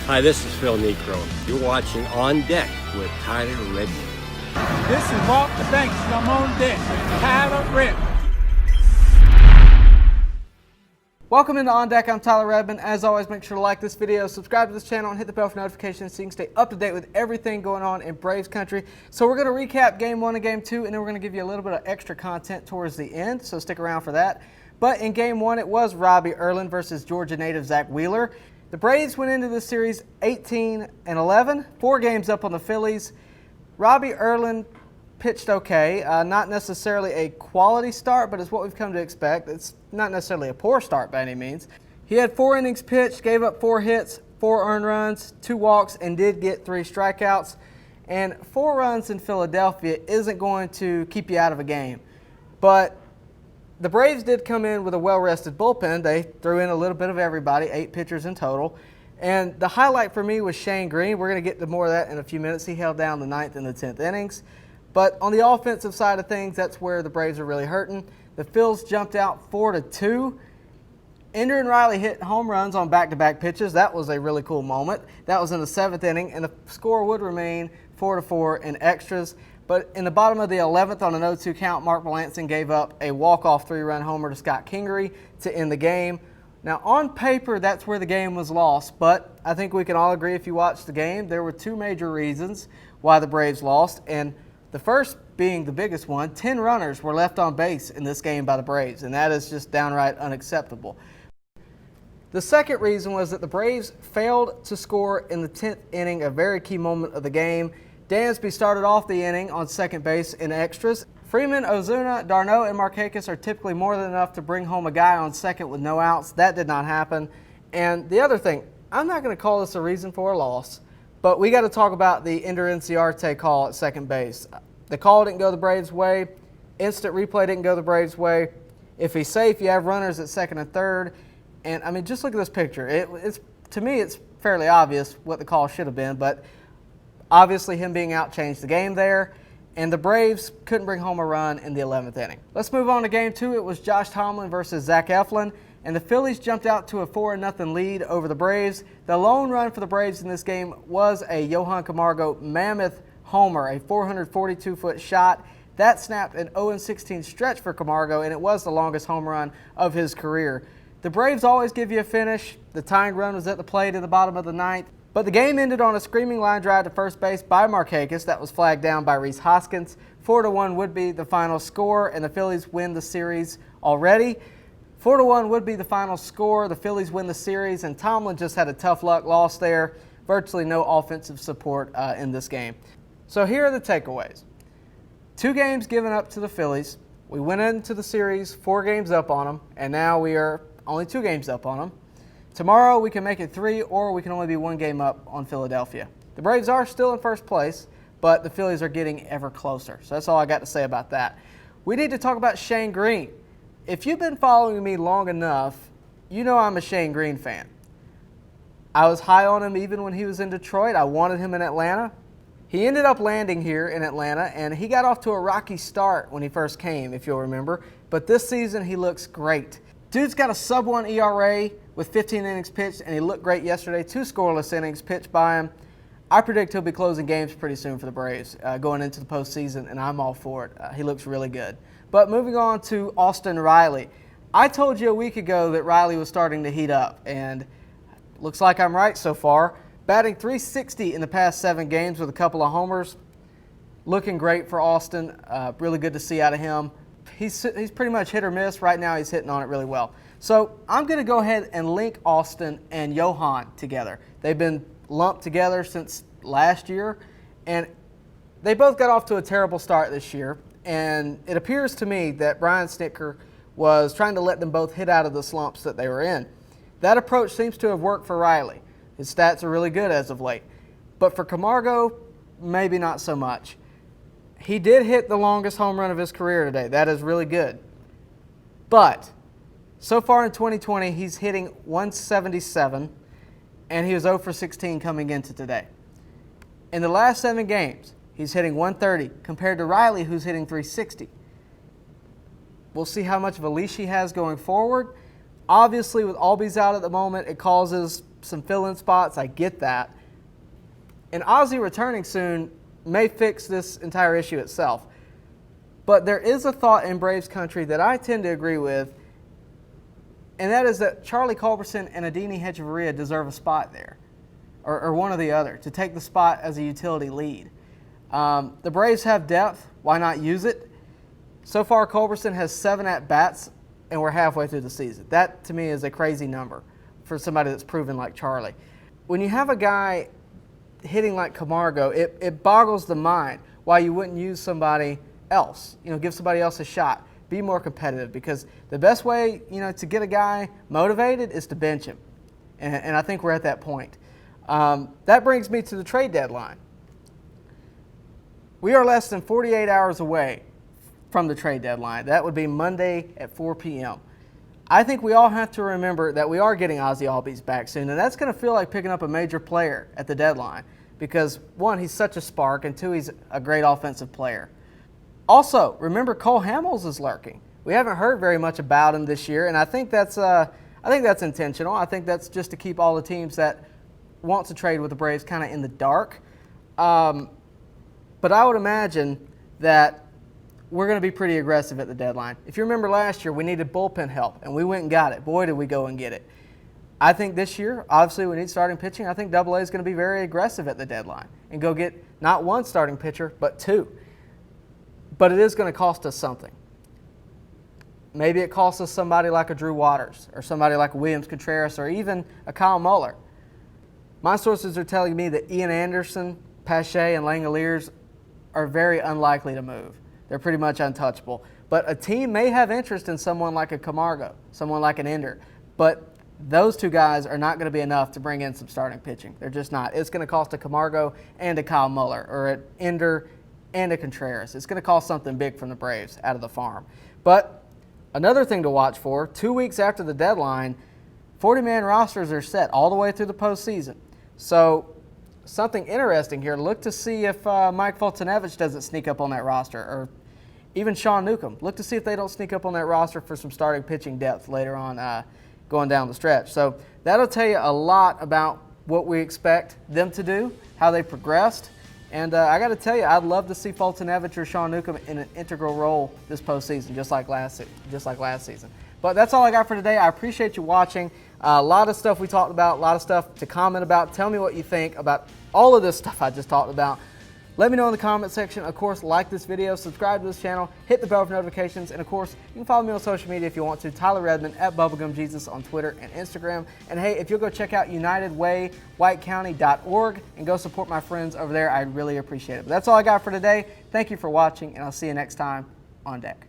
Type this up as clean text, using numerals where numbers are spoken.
Hi, this is Phil Newcomb. You're watching On Deck with Tyler Redmond. This is Mark the Banks. I'm on deck with Tyler Redmond. Welcome into On Deck. I'm Tyler Redmond. As always, make sure to like this video, subscribe to this channel, and hit the bell for notifications so you can stay up to date with everything going on in Braves country. So we're going to recap Game 1 and Game 2, and then we're going to give you a little bit of extra content towards the end, so stick around for that. But in Game 1, it was Robbie Erlin versus Georgia native Zach Wheeler. The Braves went into this series 18-11, 4 games up on the Phillies. Robbie Erlin pitched okay, not necessarily a quality start, but it's what we've come to expect. It's not necessarily a poor start by any means. He had 4 innings pitched, gave up 4 hits, 4 earned runs, 2 walks, and did get 3 strikeouts. And 4 runs in Philadelphia isn't going to keep you out of a game. But the Braves did come in with a well-rested bullpen. They threw in a little bit of everybody, 8 pitchers in total. And the highlight for me was Shane Greene. We're going to get to more of that in a few minutes. He held down the 9th and the 10th innings. But on the offensive side of things, that's where the Braves are really hurting. The Phils jumped out 4-2. Ender and Riley hit home runs on back-to-back pitches. That was a really cool moment. That was in the 7th inning, and the score would remain 4-4 in extras. But in the bottom of the 11th on an 0-2 count, Mark Melancon gave up a walk-off 3-run homer to Scott Kingery to end the game. Now, on paper, that's where the game was lost, but I think we can all agree if you watched the game, there were 2 major reasons why the Braves lost, and the first being the biggest one, 10 runners were left on base in this game by the Braves, and that is just downright unacceptable. The second reason was that the Braves failed to score in the 10th inning, a very key moment of the game. Dansby started off the inning on second base in extras. Freeman, Ozuna, Darno, and Markakis are typically more than enough to bring home a guy on second with no outs. That did not happen. And the other thing, I'm not going to call this a reason for a loss, but we got to talk about the Ender Inciarte call at second base. The call didn't go the Braves' way. Instant replay didn't go the Braves' way. If he's safe, you have runners at second and third. And, I mean, just look at this picture. To me, it's fairly obvious what the call should have been, but obviously him being out changed the game there, and the Braves couldn't bring home a run in the 11th inning. Let's move on to Game 2. It was Josh Tomlin versus Zach Eflin, and the Phillies jumped out to a 4-0 lead over the Braves. The lone run for the Braves in this game was a Johan Camargo mammoth homer, a 442-foot shot. That snapped an 0-16 stretch for Camargo, and it was the longest home run of his career. The Braves always give you a finish. The tying run was at the plate at the bottom of the 9th. But the game ended on a screaming line drive to first base by Markakis. That was flagged down by Rhys Hoskins. 4-1 would be the final score, and the Phillies win the series already. 4-1 would be the final score. The Phillies win the series, and Tomlin just had a tough luck loss there. Virtually no offensive support in this game. So here are the takeaways. 2 games given up to the Phillies. We went into the series 4 games up on them, and now we are only 2 games up on them. Tomorrow we can make it 3, or we can only be 1 game up on Philadelphia. The Braves are still in first place, but the Phillies are getting ever closer. So that's all I got to say about that. We need to talk about Shane Greene. If you've been following me long enough, you know I'm a Shane Greene fan. I was high on him even when he was in Detroit. I wanted him in Atlanta. He ended up landing here in Atlanta, and he got off to a rocky start when he first came, if you'll remember. But this season he looks great. Dude's got a sub-1 ERA with 15 innings pitched, and he looked great yesterday. 2 scoreless innings pitched by him. I predict he'll be closing games pretty soon for the Braves going into the postseason, and I'm all for it. He looks really good. But moving on to Austin Riley. I told you a week ago that Riley was starting to heat up, and looks like I'm right so far. Batting .360 in the past 7 games with a couple of homers. Looking great for Austin. Really good to see out of him. He's pretty much hit or miss. Right now he's hitting on it really well. So I'm going to go ahead and link Austin and Johan together. They've been lumped together since last year, and they both got off to a terrible start this year. And it appears to me that Brian Snitker was trying to let them both hit out of the slumps that they were in. That approach seems to have worked for Riley. His stats are really good as of late. But for Camargo, maybe not so much. He did hit the longest home run of his career today. That is really good. But so far in 2020, he's hitting 177, and he was 0 for 16 coming into today. In the last 7 games, he's hitting 130 compared to Riley, who's hitting 360. We'll see how much of a leash he has going forward. Obviously, with Albies out at the moment, it causes some fill-in spots. I get that. And Ozzie returning soon may fix this entire issue itself. But there is a thought in Braves country that I tend to agree with, and that is that Charlie Culberson and Adeiny Hechavarria deserve a spot there, or one or the other, to take the spot as a utility lead. The Braves have depth. Why not use it? So far, Culberson has 7 at-bats, and we're halfway through the season. That, to me, is a crazy number for somebody that's proven like Charlie. When you have a guy hitting like Camargo, it boggles the mind why you wouldn't use somebody else. Give somebody else a shot. Be more competitive, because the best way, to get a guy motivated is to bench him. And I think we're at that point. That brings me to the trade deadline. We are less than 48 hours away from the trade deadline. That would be Monday at 4 p.m. I think we all have to remember that we are getting Ozzie Albies back soon, and that's going to feel like picking up a major player at the deadline because, 1, he's such a spark, and 2, he's a great offensive player. Also, remember Cole Hamels is lurking. We haven't heard very much about him this year, and I think that's intentional. I think that's just to keep all the teams that want to trade with the Braves kind of in the dark. But I would imagine that we're going to be pretty aggressive at the deadline. If you remember last year, we needed bullpen help, and we went and got it. Boy, did we go and get it. I think this year, obviously, we need starting pitching. I think AA is going to be very aggressive at the deadline and go get not 1 starting pitcher, but 2. But it is going to cost us something. Maybe it costs us somebody like a Drew Waters or somebody like Williams Contreras or even a Kyle Muller. My sources are telling me that Ian Anderson, Pache, and Langoliers are very unlikely to move. They're pretty much untouchable. But a team may have interest in someone like a Camargo, someone like an Ender. But those 2 guys are not going to be enough to bring in some starting pitching. They're just not. It's going to cost a Camargo and a Kyle Muller, or an Ender and a Contreras. It's going to cost something big from the Braves out of the farm. But another thing to watch for, 2 weeks after the deadline, 40-man rosters are set all the way through the postseason. So something interesting here, look to see if Mike Foltynewicz doesn't sneak up on that roster, or even Sean Newcomb. Look to see if they don't sneak up on that roster for some starting pitching depth later on going down the stretch. So that'll tell you a lot about what we expect them to do, how they progressed. And I got to tell you, I'd love to see Foltynewicz or Sean Newcomb in an integral role this postseason, just like last season. But that's all I got for today. I appreciate you watching. A lot of stuff we talked about, a lot of stuff to comment about. Tell me what you think about all of this stuff I just talked about. Let me know in the comment section. Of course, like this video, subscribe to this channel, hit the bell for notifications, and of course, you can follow me on social media if you want to. Tyler Redmond at BubblegumJesus on Twitter and Instagram. And hey, if you'll go check out UnitedWayWhiteCounty.org and go support my friends over there, I'd really appreciate it. But that's all I got for today. Thank you for watching, and I'll see you next time on deck.